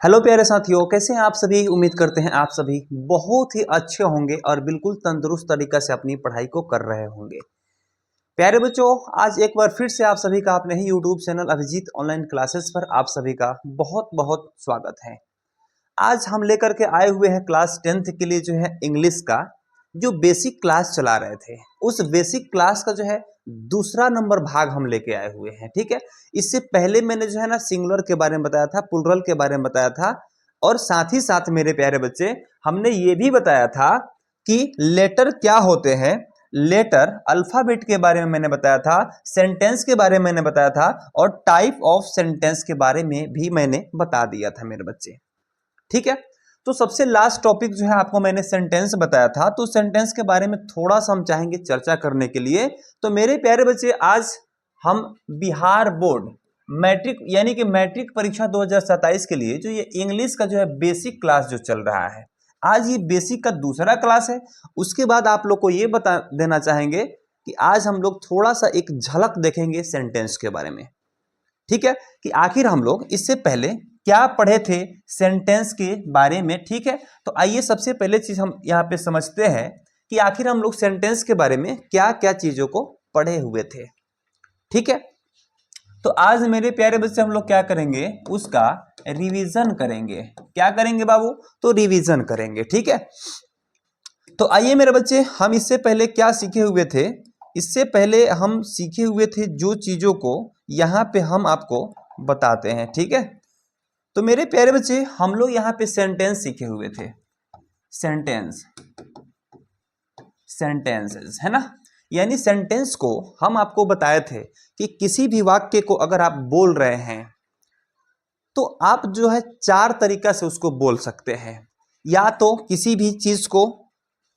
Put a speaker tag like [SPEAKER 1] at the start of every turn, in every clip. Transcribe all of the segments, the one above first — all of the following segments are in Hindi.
[SPEAKER 1] हेलो प्यारे साथियों, कैसे हैं आप सभी। उम्मीद करते हैं आप सभी बहुत ही अच्छे होंगे और बिल्कुल तंदुरुस्त तरीके से अपनी पढ़ाई को कर रहे होंगे। प्यारे बच्चों, आज एक बार फिर से आप सभी का अपने ही YouTube channel Abhijeet online classes पर आप सभी का बहुत बहुत स्वागत है। आज हम लेकर के आए हुए हैं क्लास 10th के लिए जो है इंग्लिश का जो बेसिक क्लास चला रहे थे, उस बेसिक क्लास का जो है दूसरा नंबर भाग हम लेके आए हुए हैं। ठीक है, इससे पहले मैंने जो है ना सिंगुलर के बारे में बताया था, प्लुरल के बारे में बताया था, और साथ ही साथ मेरे प्यारे बच्चे हमने ये भी बताया था कि लेटर क्या होते हैं। लेटर अल्फाबेट के बारे में मैंने बताया था, सेंटेंस के बारे में मैंने बताया था, और टाइप ऑफ सेंटेंस के बारे में भी मैंने बता दिया था मेरे बच्चे। ठीक है, तो सबसे लास्ट टॉपिक जो है आपको मैंने सेंटेंस बताया था, तो सेंटेंस के बारे में थोड़ा सा हम चाहेंगे चर्चा करने के लिए। तो मेरे प्यारे बच्चे, आज हम बिहार बोर्ड मैट्रिक यानी कि मैट्रिक परीक्षा 2027 के लिए जो ये इंग्लिश का जो है बेसिक क्लास जो चल रहा है, आज ये बेसिक का दूसरा क्लास है। उसके बाद आप लोग को ये बता देना चाहेंगे कि आज हम लोग थोड़ा सा एक झलक देखेंगे सेंटेंस के बारे में। ठीक है, कि आखिर हम लोग इससे पहले क्या पढ़े थे सेंटेंस के बारे में। ठीक है, तो आइए सबसे पहले चीज हम यहाँ पे समझते हैं कि आखिर हम लोग सेंटेंस के बारे में क्या क्या चीजों को पढ़े हुए थे। ठीक है, तो आज मेरे प्यारे बच्चे हम लोग क्या करेंगे, उसका रिवीजन करेंगे। क्या करेंगे बाबू, तो रिवीजन करेंगे। ठीक है, तो आइए मेरे बच्चे, हम इससे पहले क्या सीखे हुए थे। इससे पहले हम सीखे हुए थे जो चीजों को यहाँ पे हम आपको बताते हैं। ठीक है, तो मेरे प्यारे बच्चे हम लोग यहाँ पे सेंटेंस सीखे हुए थे। सेंटेंस, सेंटेंसेस है ना, यानी सेंटेंस को हम आपको बताए थे कि किसी भी वाक्य को अगर आप बोल रहे हैं तो आप जो है चार तरीका से उसको बोल सकते हैं। या तो किसी भी चीज को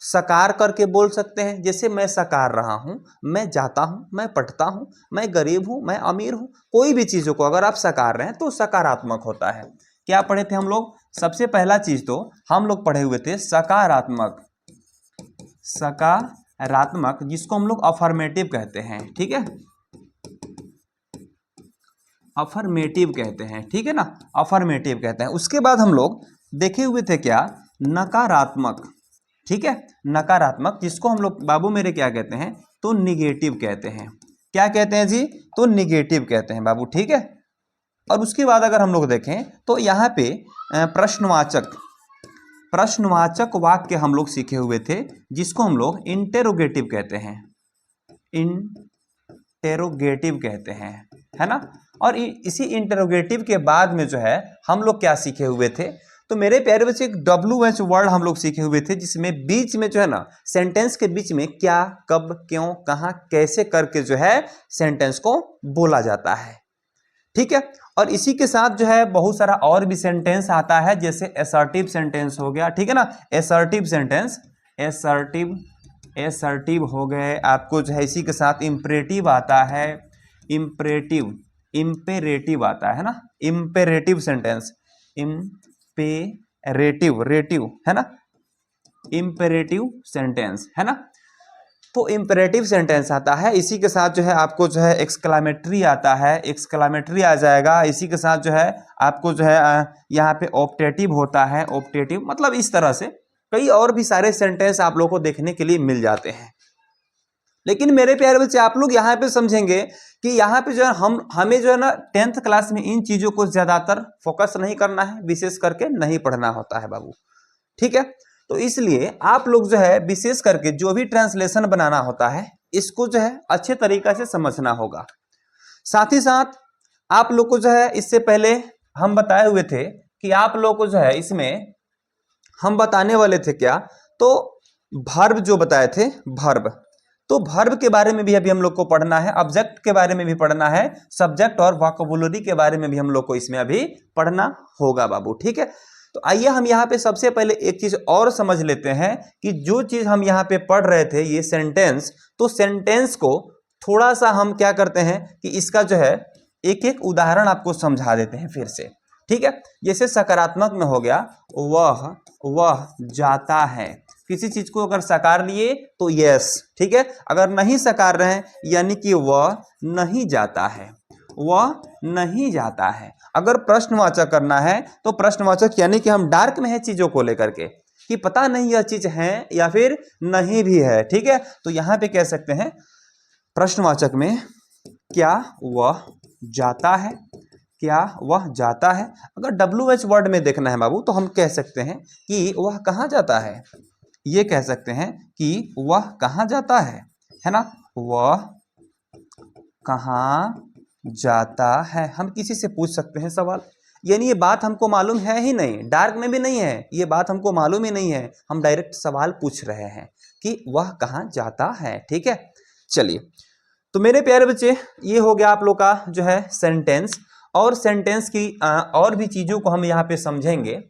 [SPEAKER 1] साकार करके बोल सकते हैं, जैसे मैं साकार रहा हूं, मैं जाता हूं, मैं पढ़ता हूं, मैं गरीब हूं, मैं अमीर हूं। कोई भी चीजों को अगर आप साकार रहे हैं तो सकारात्मक होता है। क्या पढ़े थे हम लोग, सबसे पहला चीज तो हम लोग पढ़े हुए थे सकारात्मक। सकारात्मक जिसको हम लोग अफर्मेटिव कहते हैं। ठीक है, अफर्मेटिव कहते हैं। ठीक है ना, अफर्मेटिव कहते हैं। उसके बाद हम लोग देखे हुए थे क्या, नकारात्मक। ठीक है, नकारात्मक जिसको हम लोग बाबू मेरे क्या कहते हैं, तो निगेटिव कहते हैं। क्या कहते हैं जी, तो निगेटिव कहते हैं बाबू। ठीक है, और उसके बाद अगर हम लोग देखें तो यहाँ पे प्रश्नवाचक, प्रश्नवाचक वाक्य हम लोग सीखे हुए थे, जिसको हम लोग इंटेरोगेटिव कहते हैं। इंटेरोगेटिव कहते हैं, है ना। और इसी इंटेरोगेटिव के बाद में जो है हम लोग क्या सीखे हुए थे, तो मेरे प्यारे बच्चे एक WH वर्ड हम लोग सीखे हुए थे, जिसमें बीच में जो है ना सेंटेंस के बीच में क्या, कब, क्यों, कहां, कैसे करके जो है सेंटेंस को बोला जाता है। ठीक है, और इसी के साथ जो है बहुत सारा और भी सेंटेंस आता है, जैसे असर्टिव सेंटेंस हो गया। ठीक है ना, असर्टिव सेंटेंस, असर्टिव, असर्टिव हो गए आपको जो है। इसी के साथ इंपरेटिव आता है, इंपरेटिव, इंपेरेटिव आता है ना, इंपेरेटिव सेंटेंस, इंपेरेटिव, रेटिव है ना, इंपेरेटिव सेंटेंस है ना। तो इंपेरेटिव सेंटेंस आता है। इसी के साथ जो है आपको जो है एक्सक्लामेटरी आता है, एक्सक्लामेटरी आ जाएगा। इसी के साथ जो है आपको जो है यहाँ पे ऑप्टेटिव होता है, ऑप्टेटिव। मतलब इस तरह से कई और भी सारे सेंटेंस आप लोगों को देखने के लिए मिल जाते हैं। लेकिन मेरे प्यारे बच्चे आप लोग यहाँ पे समझेंगे कि यहाँ पे जो है हमें जो है ना 10th क्लास में इन चीजों को ज्यादातर फोकस नहीं करना है, विशेष करके नहीं पढ़ना होता है बाबू। ठीक है, तो इसलिए आप लोग जो है विशेष करके जो भी ट्रांसलेशन बनाना होता है, इसको जो है अच्छे तरीका से समझना होगा। साथ ही साथ आप लोग को जो है इससे पहले हम बताए हुए थे कि आप लोग को जो है इसमें हम बताने वाले थे क्या, तो भर्ब जो बताए थे, भर्ब। तो भर्ब के बारे में भी अभी हम लोग को पढ़ना है, ऑब्जेक्ट के बारे में भी पढ़ना है, सब्जेक्ट और वोकैबुलरी के बारे में भी हम लोग को इसमें अभी पढ़ना होगा बाबू। ठीक है, तो आइए हम यहाँ पे सबसे पहले एक चीज और समझ लेते हैं कि जो चीज हम यहाँ पे पढ़ रहे थे ये सेंटेंस, तो सेंटेंस को थोड़ा सा हम क्या करते हैं कि इसका जो है एक एक उदाहरण आपको समझा देते हैं फिर से। ठीक है, जैसे सकारात्मक में हो गया, वह जाता है। किसी चीज को अगर साकार लिए तो यस। ठीक है, अगर नहीं साकार रहे यानी कि वह नहीं जाता है। वह नहीं जाता है। अगर प्रश्नवाचक करना है तो प्रश्नवाचक यानी कि हम डार्क में है चीजों को लेकर के कि पता नहीं यह चीज है या फिर नहीं भी है, ठीक है। तो यहां पे कह सकते हैं प्रश्नवाचक में क्या वह जाता है, क्या वह जाता है। अगर WH वर्ड में देखना है बाबू तो हम कह सकते हैं कि वह कहाँ जाता है, ये कह सकते हैं कि वह कहाँ जाता है ना, वह कहाँ जाता है। हम किसी से पूछ सकते हैं सवाल, यानी ये बात हमको मालूम है ही नहीं, डार्क में भी नहीं है, ये बात हमको मालूम ही नहीं है, हम डायरेक्ट सवाल पूछ रहे हैं कि वह कहाँ जाता है, ठीक है। चलिए, तो मेरे प्यारे बच्चे ये हो गया आप लोग का जो है सेंटेंस, और सेंटेंस की और भी चीजों को हम यहाँ पे समझेंगे।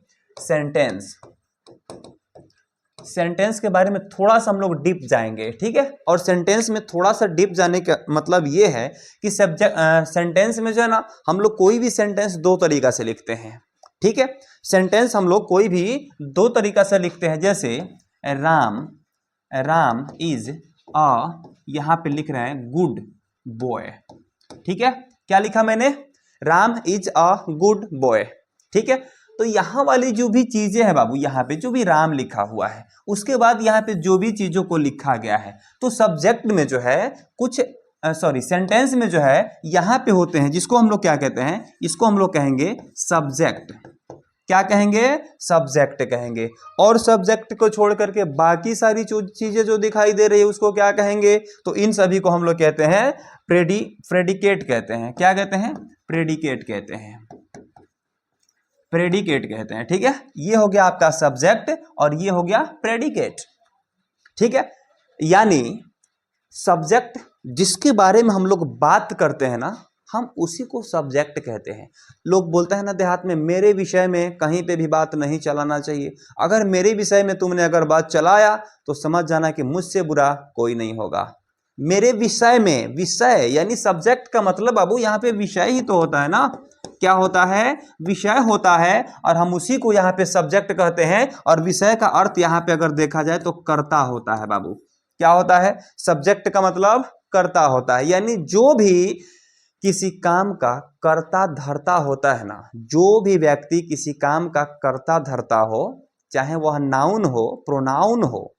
[SPEAKER 1] सेंटेंस के बारे में थोड़ा सा हम लोग डीप जाएंगे, ठीक है। और सेंटेंस में थोड़ा सा डीप जाने का मतलब ये है कि सेंटेंस में जो है ना, हम लोग कोई भी सेंटेंस दो तरीका से लिखते हैं, ठीक है। सेंटेंस हम लोग कोई भी दो तरीका से लिखते हैं, जैसे राम इज यहाँ पे लिख रहे हैं गुड बॉय, ठीक है। क्या लिखा मैंने, Ram is a good boy, ठीक है। तो यहाँ वाली जो भी चीजें हैं बाबू, यहाँ पे जो भी राम लिखा हुआ है, उसके बाद यहाँ पे जो भी चीजों को लिखा गया है, तो सब्जेक्ट में जो है कुछ सेंटेंस में जो है यहाँ पे होते हैं, जिसको हम लोग क्या कहते हैं, इसको हम लोग कहेंगे सब्जेक्ट। क्या कहेंगे, सब्जेक्ट कहेंगे। और सब्जेक्ट को छोड़ करके बाकी सारी चीजें जो दिखाई दे रही है उसको क्या कहेंगे, तो इन सभी को हम लोग कहते हैं प्रेडिकेट कहते हैं। क्या कहते हैं, प्रेडिकेट कहते हैं, प्रेडिकेट कहते हैं, ठीक है। ये हो गया आपका सब्जेक्ट और ये हो गया प्रेडिकेट, ठीक है। यानी सब्जेक्ट जिसके बारे में हम लोग बात करते हैं ना, हम उसी को सब्जेक्ट कहते हैं। लोग बोलते हैं ना देहात में, मेरे विषय में कहीं पे भी बात नहीं चलाना चाहिए। अगर मेरे विषय में तुमने अगर बात चलाया तो समझ जाना कि मुझसे बुरा कोई नहीं होगा। मेरे विषय में, विषय यानी सब्जेक्ट का मतलब बाबू यहाँ पे विषय ही तो होता है ना, क्या होता है, विषय होता है, और हम उसी को यहाँ पे सब्जेक्ट कहते हैं। और विषय का अर्थ यहाँ पे अगर देखा जाए तो कर्ता होता है बाबू। क्या होता है, सब्जेक्ट का मतलब कर्ता होता है, यानी जो भी किसी काम का कर्ता धर्ता होता है ना, जो भी व्यक्ति किसी काम का कर्ता धर्ता हो, चाहे वह नाउन हो प्रोनाउन हो।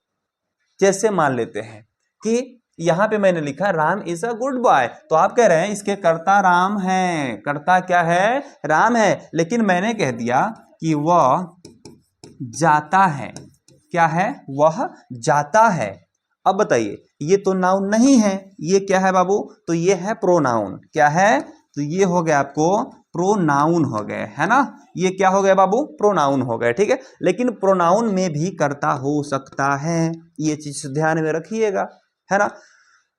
[SPEAKER 1] जैसे मान लेते हैं कि यहां पे मैंने लिखा Ram is a good boy, तो आप कह रहे हैं इसके कर्ता राम है, कर्ता क्या है, राम है। लेकिन मैंने कह दिया कि वह जाता है, क्या है, वह जाता है। अब बताइए, ये तो नाउन नहीं है, ये क्या है बाबू, तो ये है प्रोनाउन। क्या है, तो ये हो गया आपको प्रोनाउन हो गए, है ना। ये क्या हो गया बाबू, प्रोनाउन हो गए, ठीक है। लेकिन प्रोनाउन में भी कर्ता हो सकता है, ये चीज ध्यान में रखिएगा, है ना।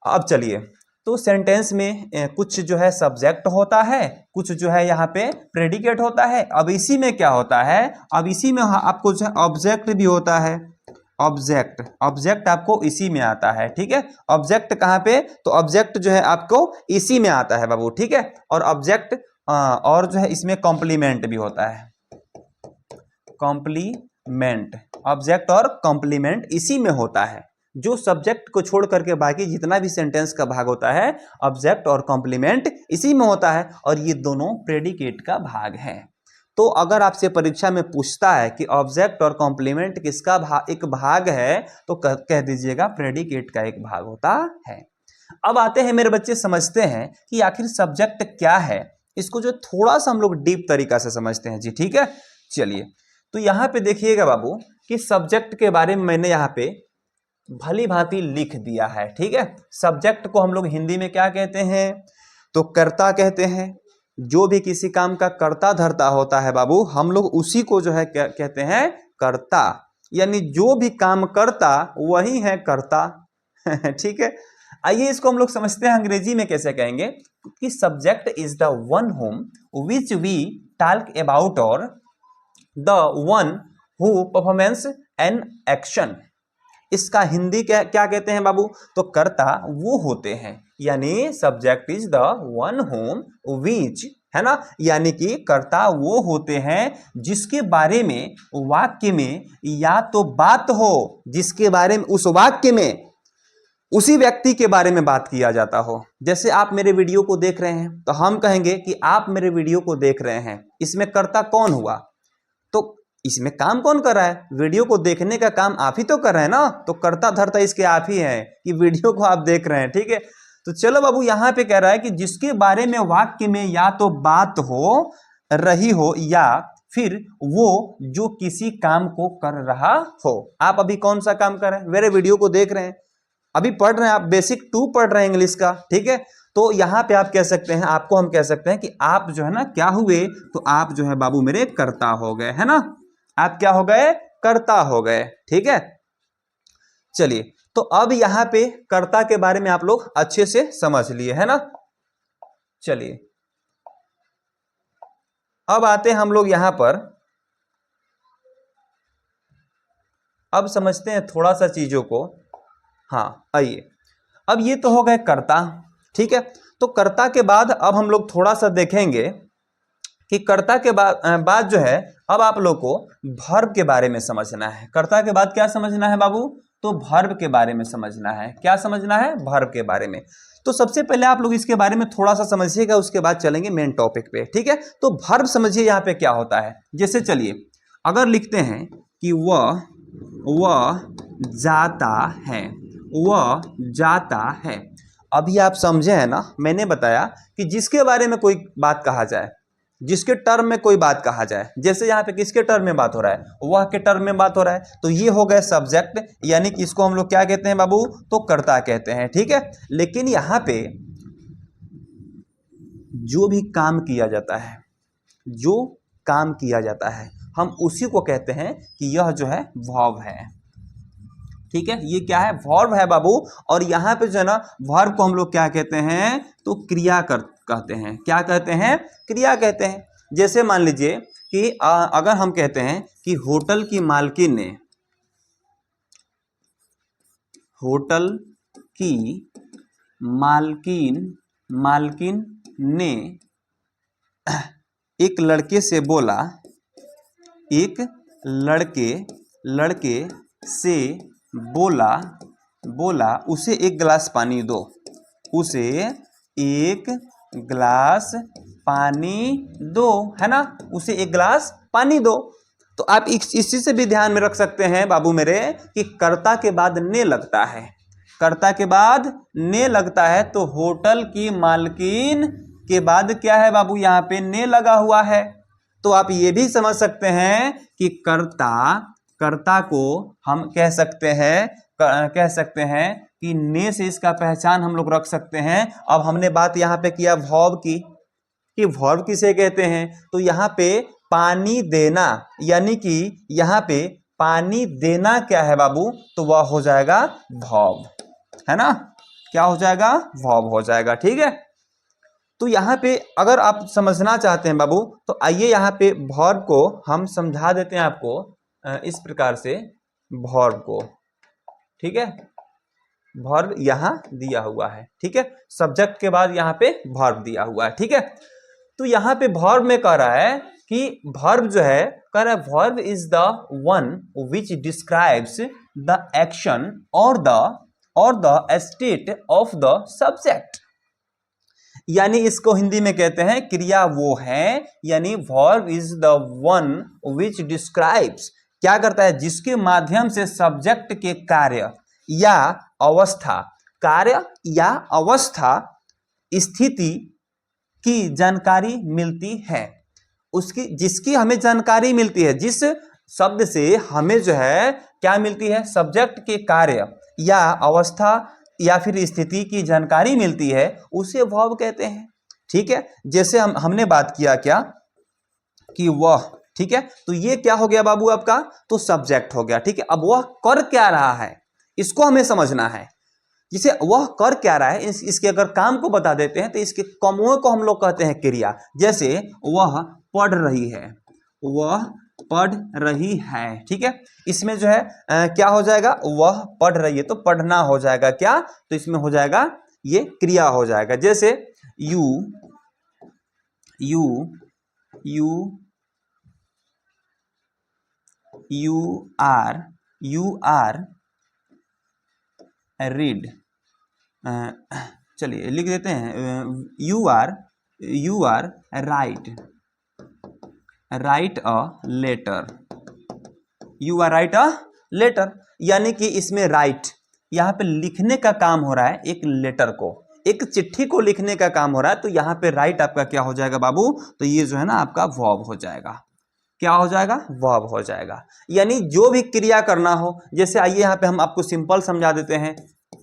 [SPEAKER 1] अब चलिए, तो सेंटेंस में कुछ जो है सब्जेक्ट होता है, कुछ जो है यहाँ पे प्रेडिकेट होता है। अब इसी में क्या होता है, अब इसी में आपको जो है ऑब्जेक्ट भी होता है। ऑब्जेक्ट आपको इसी में आता है, ठीक है। ऑब्जेक्ट कहाँ पे, तो ऑब्जेक्ट जो है आपको इसी में आता है बाबू, ठीक है। और ऑब्जेक्ट और जो है इसमें कॉम्प्लीमेंट भी होता है, कॉम्प्लीमेंट, ऑब्जेक्ट और कॉम्प्लीमेंट इसी में होता है। जो सब्जेक्ट को छोड़ करके बाकी जितना भी सेंटेंस का भाग होता है, ऑब्जेक्ट और कॉम्प्लीमेंट इसी में होता है, और ये दोनों प्रेडिकेट का भाग है। तो अगर आपसे परीक्षा में पूछता है कि ऑब्जेक्ट और कॉम्प्लीमेंट किसका एक भाग है, तो कह दीजिएगा प्रेडिकेट का एक भाग होता है। अब आते हैं मेरे बच्चे, समझते हैं कि आखिर सब्जेक्ट क्या है। इसको जो थोड़ा सा हम लोग डीप तरीका से समझते हैं जी, ठीक है। चलिए, तो यहाँ पे देखिएगा बाबू कि सब्जेक्ट के बारे में मैंने यहाँ पे भली भांति लिख दिया है, ठीक है। सब्जेक्ट को हम लोग हिंदी में क्या कहते हैं, तो कर्ता कहते हैं। जो भी किसी काम का कर्ता धर्ता होता है बाबू, हम लोग उसी को जो है क्या कहते हैं, कर्ता। यानी जो भी काम करता वही है कर्ता ठीक है। आइए इसको हम लोग समझते हैं अंग्रेजी में कैसे कहेंगे, कि subject is the one whom which we talk about, और the one who performance an action. इसका हिंदी क्या कहते हैं बाबू, तो कर्ता वो होते हैं, यानी subject is the one whom which, है ना। यानी कि कर्ता वो होते हैं जिसके बारे में वाक्य में या तो बात हो, जिसके बारे में उस वाक्य में उसी व्यक्ति के बारे में बात किया जाता हो। जैसे आप मेरे वीडियो को देख रहे हैं तो हम कहेंगे कि आप मेरे वीडियो को देख रहे हैं, इसमें कर्ता कौन हुआ? तो इसमें काम कौन कर रहा है? वीडियो को देखने का काम आप ही तो कर रहे हैं ना, तो कर्ता धर्ता इसके आप ही है कि वीडियो को आप देख रहे हैं। ठीक है, तो चलो बाबू यहां पे कह रहा है कि जिसके बारे में वाक्य में या तो बात हो रही हो या फिर वो जो किसी काम को कर रहा हो। आप अभी कौन सा काम कर रहे हैं? मेरे वीडियो को देख रहे हैं, अभी पढ़ रहे हैं, आप बेसिक 2 पढ़ रहे हैं इंग्लिश का। ठीक है, तो यहां पे आप कह सकते हैं, आपको हम कह सकते हैं कि आप जो है ना क्या हुए, तो आप जो है बाबू मेरे कर्ता हो गए, है ना। आप क्या हो गए? कर्ता हो गए। ठीक है, चलिए, तो अब यहां पे कर्ता के बारे में आप लोग अच्छे से समझ लिए, है ना। चलिए, अब आते हैं हम लोग यहां पर, अब समझते हैं थोड़ा सा चीजों को। हाँ, आइए, अब ये तो हो गए कर्ता। ठीक है, तो कर्ता के बाद अब हम लोग थोड़ा सा देखेंगे कि कर्ता के बाद जो है, अब आप लोग को वर्ब के बारे में समझना है। कर्ता के बाद क्या समझना है बाबू? तो वर्ब के बारे में समझना है। क्या समझना है? वर्ब के बारे में। तो सबसे पहले आप लोग इसके बारे में थोड़ा सा समझिएगा, उसके बाद चलेंगे मेन टॉपिक पे। ठीक है, तो वर्ब समझिए यहाँ पे क्या होता है। जैसे चलिए, अगर लिखते हैं कि वह जाता है, वह जाता है। अभी आप समझे हैं ना, मैंने बताया कि जिसके बारे में कोई बात कहा जाए, जिसके टर्म में कोई बात कहा जाए, जैसे यहाँ पे किसके टर्म में बात हो रहा है? वह के टर्म में बात हो रहा है, तो ये हो गए सब्जेक्ट, यानी कि इसको हम लोग क्या कहते हैं बाबू? तो कर्ता कहते हैं। ठीक है, लेकिन यहाँ पे जो भी काम किया जाता है, जो काम किया जाता है, हम उसी को कहते हैं कि यह जो है वर्ब है। ठीक है, ये क्या है? वर्ब है बाबू। और यहाँ पे जो है ना, वर्ब को हम लोग क्या कहते हैं? तो क्रिया कहते हैं। क्या कहते हैं? क्रिया कहते हैं। जैसे मान लीजिए कि अगर हम कहते हैं कि होटल की मालकिन ने, होटल की मालकिन ने एक लड़के से बोला, एक लड़के से बोला उसे एक गिलास पानी दो, उसे एक गिलास पानी दो, है ना। उसे एक गिलास पानी दो। तो आप इस चीज से भी ध्यान में रख सकते हैं बाबू मेरे कि कर्ता के बाद ने लगता है। कर्ता के बाद ने लगता है, तो होटल की मालकिन के बाद क्या है बाबू? यहाँ पे ने लगा हुआ है। तो आप ये भी समझ सकते हैं कि कर्ता को हम कह सकते हैं कि ने से इसका पहचान हम लोग रख सकते हैं। अब हमने बात यहाँ पे किया वर्ब की, कि वर्ब किसे कहते हैं? तो यहाँ पे पानी देना, यानी कि यहाँ पे पानी देना क्या है बाबू? तो वह हो जाएगा वर्ब, है ना। क्या हो जाएगा? वर्ब हो जाएगा। ठीक है, तो यहाँ पे अगर आप समझना चाहते हैं बाबू, तो आइए यहाँ पे वर्ब को हम समझा देते हैं आपको इस प्रकार से। वर्ब को, ठीक है, वर्ब यहाँ दिया हुआ है। ठीक है, सब्जेक्ट के बाद यहाँ पे वर्ब दिया हुआ है। ठीक है, तो यहाँ पे वर्ब में कह रहा है कि वर्ब जो है, कह रहा है verb is the one which describes the action और the state of the subject. यानी इसको हिंदी में कहते हैं क्रिया वो है, यानी verb is the one which describes, क्या करता है? जिसके माध्यम से सब्जेक्ट के कार्य या अवस्था, स्थिति की जानकारी मिलती है। उसकी, जिसकी हमें जानकारी मिलती है, जिस शब्द से हमें जो है क्या मिलती है? सब्जेक्ट के कार्य या अवस्था या फिर स्थिति की जानकारी मिलती है, उसे वर्ब कहते हैं। ठीक है, जैसे हमने बात किया क्या कि वह, ठीक है, तो ये क्या हो गया बाबू आपका? तो सब्जेक्ट हो गया। ठीक है, अब वह कर क्या रहा है, इसको हमें समझना है। जिसे वह कर क्या रहा है, इसके अगर काम को बता देते हैं तो इसके कमों को हम लोग कहते हैं क्रिया। जैसे वह पढ़ रही है, वह पढ़ रही है। ठीक है, इसमें जो है क्या हो जाएगा? वह पढ़ रही है, तो पढ़ना हो जाएगा क्या? तो इसमें हो जाएगा, ये क्रिया हो जाएगा। जैसे यू आर रीड, चलिए लिख देते हैं, you are write a letter, you are write a letter, यानी कि इसमें राइट यहाँ पे लिखने का काम हो रहा है, एक लेटर को, एक चिट्ठी को लिखने का काम हो रहा है, तो यहाँ पे राइट आपका क्या हो जाएगा बाबू, तो ये जो है ना आपका वर्ब हो जाएगा, क्या हो जाएगा, वर्ब हो जाएगा। यानी जो भी क्रिया करना हो, जैसे आइए यहाँ पे हम आपको सिंपल समझा देते हैं,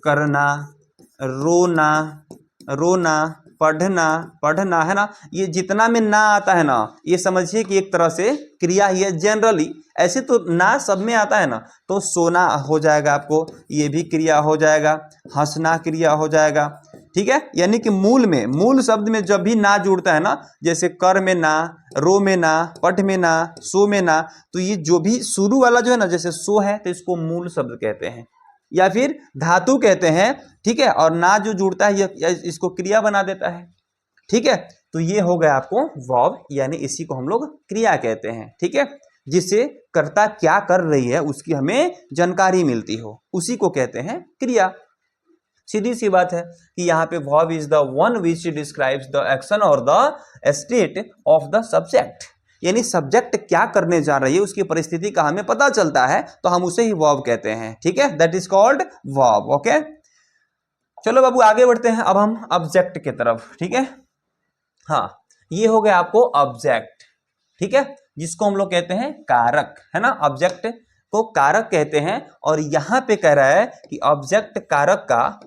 [SPEAKER 1] करना, रोना, रोना, पढ़ना है ना, ये जितना में ना आता है ना, ये समझिए कि एक तरह से क्रिया ही है जनरली, ऐसे तो ना सब में आता है ना, तो सोना हो जाएगा आपको, ये भी क्रिया हो जाएगा, हंसना क्रिया हो जाएगा, ठीक है। यानी कि मूल शब्द में जब भी ना जुड़ता है ना, जैसे कर में ना, रो में ना, पढ़ में ना, सो में ना, तो ये जो भी शुरू वाला जो है ना, जैसे सो है तो इसको मूल शब्द कहते हैं या फिर धातु कहते हैं, ठीक है। और ना जो जुड़ता है ये इसको क्रिया बना देता है, ठीक है। तो ये हो गया आपको वर्ब, यानी इसी को हम लोग क्रिया कहते हैं, ठीक है, जिससे कर्ता क्या कर रही है उसकी हमें जानकारी मिलती हो, उसी को कहते हैं क्रिया। सीधी सी बात है कि यहाँ पे verb is the one which describes the action और the state of the subject, यानी सब्जेक्ट क्या करने जा रही है उसकी परिस्थिति का हमें पता चलता है, तो हम उसे ही वर्ब कहते हैं, ठीक है, that is called verb. Okay, चलो बाबू आगे बढ़ते हैं अब हम ऑब्जेक्ट की तरफ, ठीक है। हाँ, ये हो गया आपको ऑब्जेक्ट, ठीक है, जिसको हम लोग कहते हैं कारक, है ना, ऑब्जेक्ट को कारक कहते हैं। और यहां पे कह रहा है कि ऑब्जेक्ट कारक का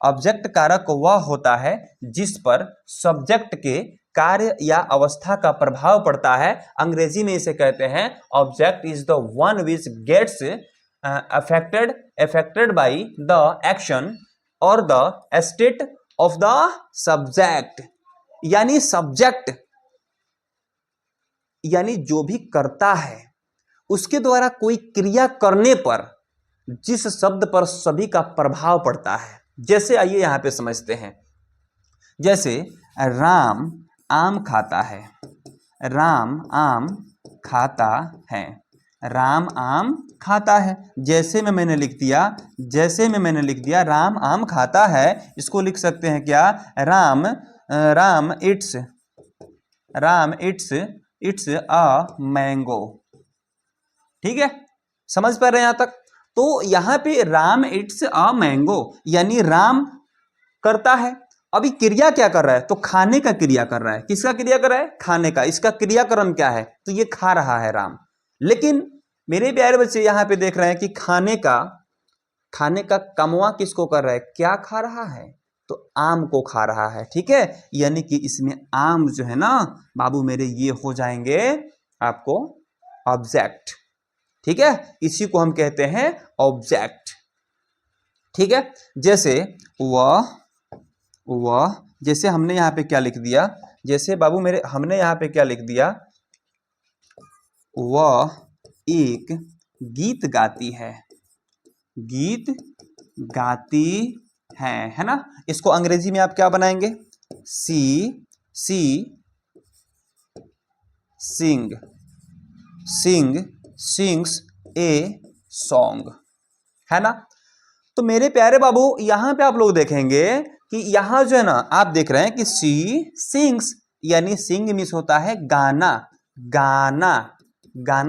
[SPEAKER 1] ऑब्जेक्ट कारक वह होता है जिस पर सब्जेक्ट के कार्य या अवस्था का प्रभाव पड़ता है। अंग्रेजी में इसे कहते हैं object is the one which gets affected by the action or the state of the subject, यानी सब्जेक्ट यानी जो भी करता है उसके द्वारा कोई क्रिया करने पर जिस शब्द पर सभी का प्रभाव पड़ता है। जैसे आइए यहां पे समझते हैं, जैसे राम आम खाता है, राम आम खाता है, राम आम खाता है, जैसे में मैंने लिख दिया राम आम खाता है, इसको लिख सकते हैं क्या, राम इट्स अ मैंगो, ठीक है, समझ पा रहे हैं यहां तक। तो यहां पे राम इट्स अ मैंगो यानी राम करता है, अभी क्रिया क्या कर रहा है, तो खाने का क्रिया कर रहा है, किसका क्रिया कर रहा है, खाने का, इसका क्रियाक्रम क्या है, तो ये खा रहा है राम। लेकिन मेरे प्यारे बच्चे यहां पे देख रहे हैं कि खाने का कमवा किसको कर रहा है, क्या खा रहा है, तो आम को खा रहा है, ठीक है। यानी कि इसमें आम जो है ना बाबू मेरे, ये हो जाएंगे आपको ऑब्जेक्ट, ठीक है, इसी को हम कहते हैं ऑब्जेक्ट, ठीक है। जैसे वह जैसे हमने यहां पे क्या लिख दिया, जैसे बाबू मेरे हमने यहां पे क्या लिख दिया, वह एक गीत गाती है, है ना। इसको अंग्रेजी में आप क्या बनाएंगे, सी सिंग्स ए सॉन्ग, है ना। तो मेरे प्यारे बाबू यहां पे आप लोग देखेंगे कि यहां जो है ना आप देख रहे हैं कि सी सिंग्स, यानी सिंग मिस होता है गाना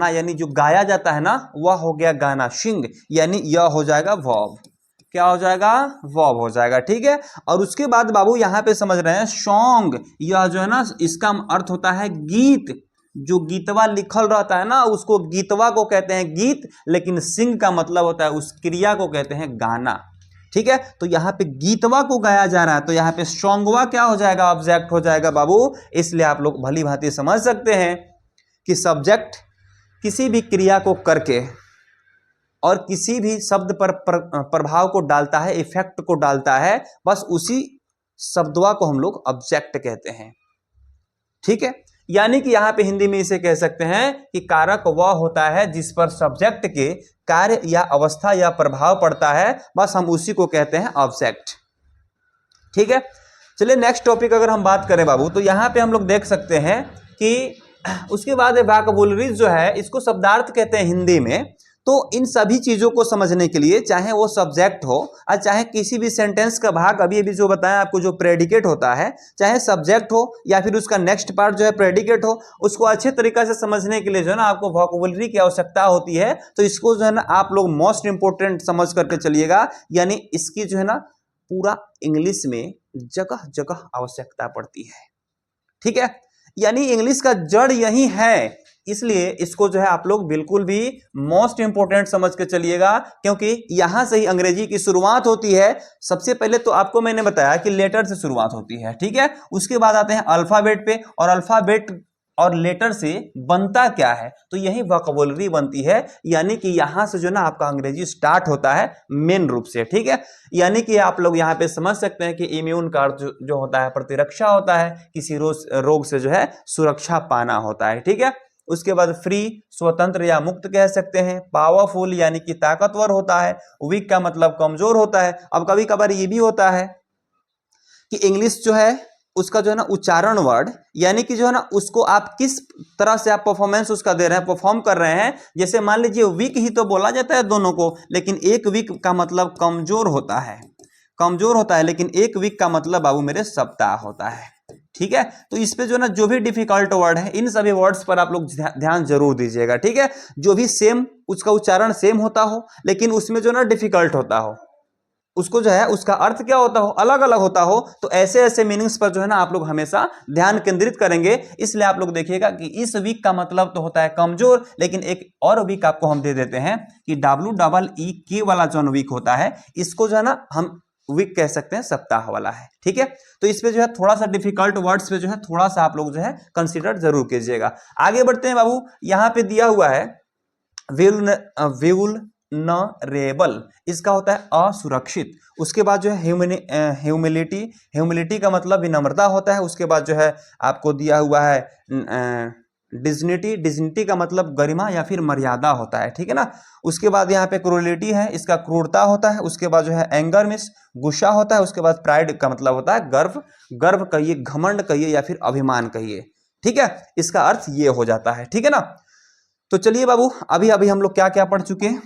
[SPEAKER 1] यानी जो गाया जाता है ना वह हो गया गाना, सिंग यानी यह हो जाएगा वर्ब, क्या हो जाएगा, वर्ब हो जाएगा, ठीक है। और उसके बाद बाबू यहां पे समझ रहे हैं सॉन्ग, यह जो है ना इसका अर्थ होता है गीत, जो गीतवा लिखल रहता है ना उसको गीतवा को कहते हैं गीत, लेकिन सिंग का मतलब होता है उस क्रिया को कहते हैं गाना, ठीक है। तो यहाँ पे गीतवा को गाया जा रहा है, तो यहाँ पे सॉन्गवा क्या हो जाएगा, ऑब्जेक्ट हो जाएगा बाबू। इसलिए आप लोग भली भांति समझ सकते हैं कि सब्जेक्ट किसी भी क्रिया को करके और किसी भी शब्द पर प्रभाव को डालता है, इफेक्ट को डालता है, बस उसी शब्दवा को हम लोग ऑब्जेक्ट कहते हैं, ठीक है। यानी कि यहां पे हिंदी में इसे कह सकते हैं कि कारक वह होता है जिस पर सब्जेक्ट के कार्य या अवस्था या प्रभाव पड़ता है, बस हम उसी को कहते हैं ऑब्जेक्ट, ठीक है। चलिए नेक्स्ट टॉपिक अगर हम बात करें बाबू, तो यहां पे हम लोग देख सकते हैं कि उसके बाद वोकैबुलरीज जो है इसको शब्दार्थ कहते हैं हिंदी में। तो इन सभी चीजों को समझने के लिए, चाहे वो सब्जेक्ट हो और चाहे किसी भी सेंटेंस का भाग, अभी अभी जो बताया आपको जो प्रेडिकेट होता है, चाहे सब्जेक्ट हो या फिर उसका नेक्स्ट पार्ट जो है प्रेडिकेट हो, उसको अच्छे तरीके से समझने के लिए जो है ना आपको वोकैबुलरी की आवश्यकता होती है। तो इसको जो है ना आप लोग मोस्ट इंपोर्टेंट समझ करके चलिएगा, यानी इसकी जो है ना पूरा इंग्लिश में जगह जगह आवश्यकता पड़ती है। ठीक है, यानी इंग्लिश का जड़ यही है, इसलिए इसको जो है आप लोग बिल्कुल भी मोस्ट इंपोर्टेंट समझ के चलिएगा, क्योंकि यहां से ही अंग्रेजी की शुरुआत होती है। सबसे पहले तो आपको मैंने बताया कि लेटर से शुरुआत होती है, ठीक है, उसके बाद आते हैं अल्फाबेट पे, और अल्फाबेट और लेटर से बनता क्या है, तो यही वोकैबुलरी बनती है, यानी कि यहां से जो ना आपका अंग्रेजी स्टार्ट होता है मेन रूप से। ठीक है, यानी कि आप लोग यहां पे समझ सकते हैं कि इम्यून का जो होता है प्रतिरक्षा होता है, किसी रोग से जो है सुरक्षा पाना होता है। ठीक है, उसके बाद फ्री स्वतंत्र या मुक्त कह सकते हैं, पावरफुल यानी कि ताकतवर होता है, वीक का मतलब कमजोर होता है। अब कभी कभार ये भी होता है कि इंग्लिश जो है उसका जो है ना उच्चारण वर्ड, यानी कि जो है ना उसको आप किस तरह से आप परफॉर्मेंस उसका दे रहे हैं, परफॉर्म कर रहे हैं। जैसे मान लीजिए वीक ही तो बोला जाता है दोनों को, लेकिन एक वीक का मतलब कमजोर होता है, कमजोर होता है, लेकिन एक वीक का मतलब बाबू मेरे सप्ताह होता है। ठीक है, तो इस पे जो ना जो भी डिफिकल्ट वर्ड है, इन सभी वर्ड्स पर आप लोग ध्यान जरूर दीजिएगा। ठीक है, जो भी सेम उसका उच्चारण सेम होता हो, लेकिन उसमें जो ना डिफिकल्ट होता हो, उसको जो है उसका अर्थ क्या होता हो, अलग अलग होता हो, तो ऐसे ऐसे मीनिंग्स पर जो है ना आप लोग हमेशा ध्यान केंद्रित करेंगे। इसलिए आप लोग देखिएगा कि इस वीक का मतलब तो होता है कमजोर, लेकिन एक और वीक आपको हम दे देते हैं कि WEEK वाला जो वीक होता है, इसको जो है ना हम वीक कह सकते हैं, सप्ताह वाला है। ठीक है, तो इस पे जो है थोड़ा सा डिफिकल्ट वर्ड्स पे जो है थोड़ा सा आप लोग जो है कंसिडर जरूर कीजिएगा। आगे बढ़ते हैं बाबू, यहां पे दिया हुआ है व्यूलनरेबल, इसका होता है असुरक्षित। उसके बाद जो है ह्यूमिलिटी, ह्यूमिलिटी का मतलब विनम्रता होता है। उसके बाद जो है आपको दिया हुआ है डिग्निटी, डिग्निटी का मतलब गरिमा या फिर मर्यादा होता है। ठीक है ना, उसके बाद यहाँ पे क्रूरलिटी है, इसका क्रूरता होता है। उसके बाद जो है एंगर मीन्स गुस्सा होता है। उसके बाद प्राइड का मतलब होता है गर्व, गर्व कहिए, घमंड कहिए या फिर अभिमान कहिए। ठीक है, इसका अर्थ ये हो जाता है। ठीक है ना, तो चलिए बाबू, अभी अभी हम लोग क्या क्या पढ़ चुके हैं।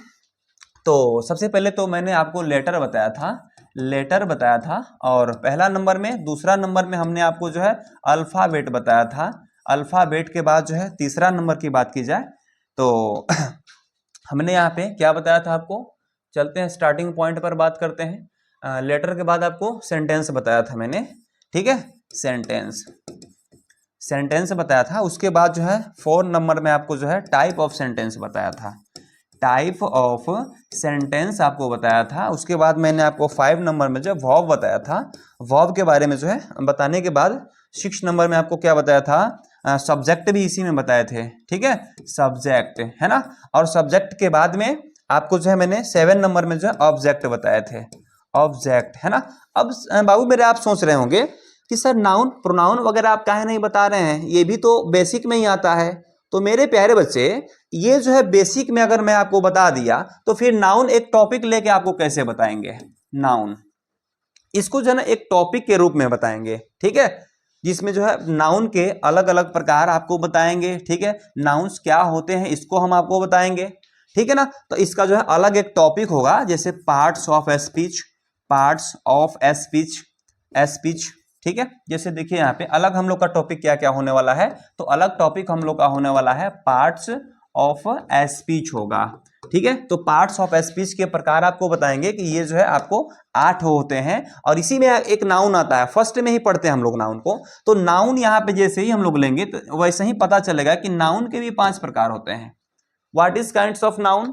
[SPEAKER 1] तो सबसे पहले तो मैंने आपको लेटर बताया था, लेटर बताया था, और पहला नंबर में, दूसरा नंबर में हमने आपको जो है अल्फाबेट बताया था। अल्फाबेट के बाद जो है तीसरा नंबर की बात की जाए तो हमने यहाँ पे क्या बताया था आपको। चलते हैं स्टार्टिंग पॉइंट पर बात करते हैं। लेटर के बाद आपको सेंटेंस बताया था मैंने। ठीक है, सेंटेंस, सेंटेंस बताया था। उसके बाद जो है 4 नंबर में आपको जो है टाइप ऑफ सेंटेंस बताया था, टाइप ऑफ सेंटेंस आपको बताया था। उसके बाद मैंने आपको 5 नंबर में जो है वर्ब बताया था, वर्ब के बारे में जो है बताने के बाद 6 नंबर में आपको क्या बताया था, सब्जेक्ट भी इसी में बताए थे। ठीक है, सब्जेक्ट है ना, और सब्जेक्ट के बाद में आपको जो है मैंने 7 नंबर में जो है ऑब्जेक्ट बताए थे, ऑब्जेक्ट है ना। अब बाबू मेरे आप सोच रहे होंगे कि सर नाउन प्रोनाउन वगैरह आप काहे नहीं बता रहे हैं, ये भी तो बेसिक में ही आता है। तो मेरे प्यारे बच्चे, ये जो है बेसिक में अगर मैं आपको बता दिया तो फिर नाउन एक टॉपिक लेके आपको कैसे बताएंगे। नाउन इसको जो है ना एक टॉपिक के रूप में बताएंगे। ठीक है, जिसमें जो है नाउन के अलग अलग प्रकार आपको बताएंगे। ठीक है, नाउन्स क्या होते हैं इसको हम आपको बताएंगे। ठीक है ना, तो इसका जो है अलग एक टॉपिक होगा, जैसे parts of speech, parts of speech, speech. ठीक है, जैसे देखिए यहाँ पे अलग हम लोग का टॉपिक क्या क्या होने वाला है, तो अलग टॉपिक हम लोग का होने वाला है पार्ट्स ऑफ स्पीच होगा। ठीक है, तो पार्ट्स ऑफ स्पीच के प्रकार आपको बताएंगे कि ये जो है आपको 8 होते हैं, और इसी में एक नाउन आता है, फर्स्ट में ही पढ़ते हैं हम लोग नाउन को। तो नाउन यहाँ पे जैसे ही हम लोग लेंगे तो वैसे ही पता चलेगा कि नाउन के भी 5 प्रकार होते हैं। What is kinds of noun,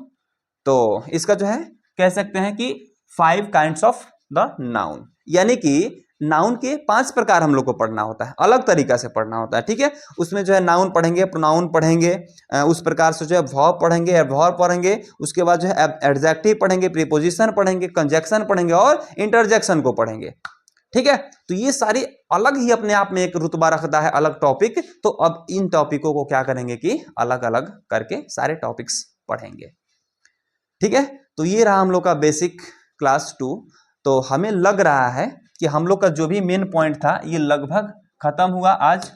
[SPEAKER 1] तो इसका जो है कह सकते हैं कि 5 काइंड्स ऑफ द नाउन, यानी कि नाउन के 5 प्रकार हम लोग को पढ़ना होता है, अलग तरीका से पढ़ना होता है। ठीक है, उसमें जो है नाउन पढ़ेंगे, प्रोनाउन पढ़ेंगे, उस प्रकार से जो है वर्ब पढ़ेंगे, एडवर्ब पढ़ेंगे, उसके बाद जो है एडजेक्टिव पढ़ेंगे, प्रीपोजिशन पढ़ेंगे, कंजक्शन पढ़ेंगे और इंटरजेक्शन को पढ़ेंगे। ठीक है, तो ये सारी अलग ही अपने आप में एक रुतबा रखता है, अलग टॉपिक। तो अब इन टॉपिकों को क्या करेंगे कि अलग अलग करके सारे टॉपिक्स पढ़ेंगे। ठीक है, तो ये रहा हम लोग का बेसिक क्लास 2। तो हमें लग रहा है कि हम लोग का जो भी मेन पॉइंट था ये लगभग खत्म हुआ आज।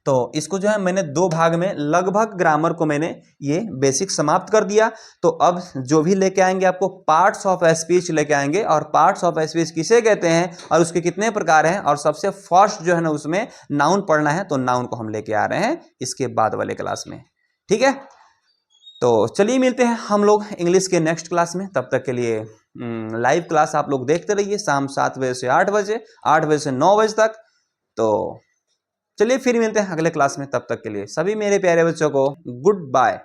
[SPEAKER 1] तो इसको जो है मैंने दो भाग में लगभग ग्रामर को मैंने ये बेसिक समाप्त कर दिया। तो अब जो भी लेके आएंगे आपको पार्ट्स ऑफ स्पीच लेके आएंगे, और पार्ट्स ऑफ स्पीच किसे कहते हैं और उसके कितने प्रकार हैं, और सबसे फर्स्ट जो है ना उसमें नाउन पढ़ना है, तो नाउन को हम लेके आ रहे हैं इसके बाद वाले क्लास में। ठीक है, तो चलिए मिलते हैं हम लोग इंग्लिश के नेक्स्ट क्लास में। तब तक के लिए लाइव क्लास आप लोग देखते रहिए, शाम 7 बजे से 8 बजे, 8 बजे से 9 बजे तक। तो चलिए फिर मिलते हैं अगले क्लास में, तब तक के लिए सभी मेरे प्यारे बच्चों को गुड बाय।